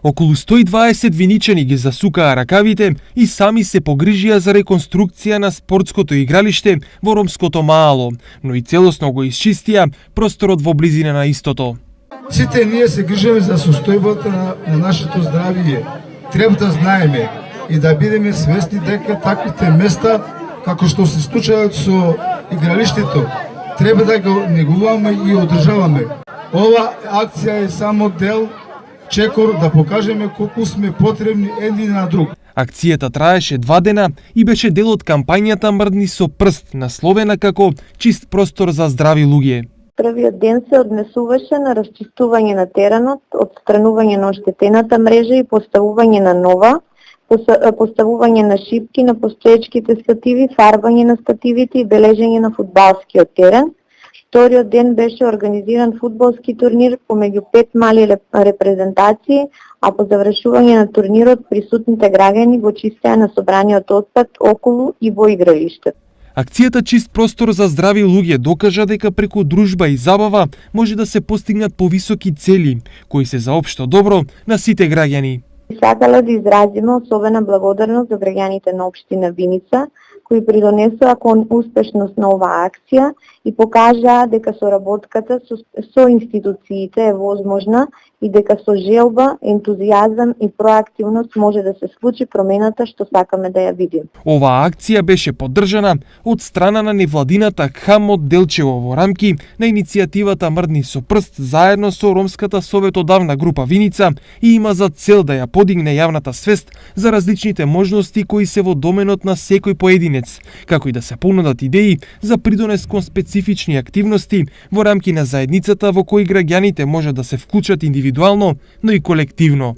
Околу 120 виничани ги засукаа ракавите и сами се погрижија за реконструкција на спортското игралиште во ромското Маало, но и целосно го исчистија просторот во близина на истото. Сите ние се грижиме за состојбата на нашето здравје. Треба да знаеме и да бидеме свесни дека таквите места, како што се случаат со игралиштето, треба да го негуваме и одржаваме. Ова акција е само дел, чекор да покажеме колку сме потребни едни на друг. Акцијата траеше 2 дена и беше дел од кампањата Мрдни со прст, насловена како Чист простор за здрави луѓе. Првиот ден се однесуваше на расчистување на теренот, отстранување на оштетената мрежа и поставување на нова, поставување на шипки на постоечките стативи, фарбање на стативите и бележење на фудбалскиот терен. Вториот ден беше организиран фудбалски турнир помеѓу 5 мали репрезентации, а по завршување на турнирот присутните граѓани го чистеа на собраниот отпад околу и во игралиштето. Акцијата Чист простор за здрави луѓе докажа дека преку дружба и забава може да се постигнат повисоки цели, кои се за општо добро на сите граѓани. Сакала да изразиме особена благодарност за граѓаните на општина Виница, кои придонесоа кон успешност на оваа акција и покажаа дека соработката со институциите е возможна и дека со желба, ентузијазам и проактивност може да се случи промената што сакаме да ја видим. Оваа акција беше поддржана од страна на невладината КХАМ од Делчево во рамки на иницијативата Мрдни со прст заедно со Ромската советодавна група Виница и има за цел да ја подигне јавната свест за различните можности кои се во доменот на секој поединец, како и да се понудат идеи за придонес кон специфични активности во рамки на заедницата во кои граѓаните може да се вклучат индивидуално, но и колективно.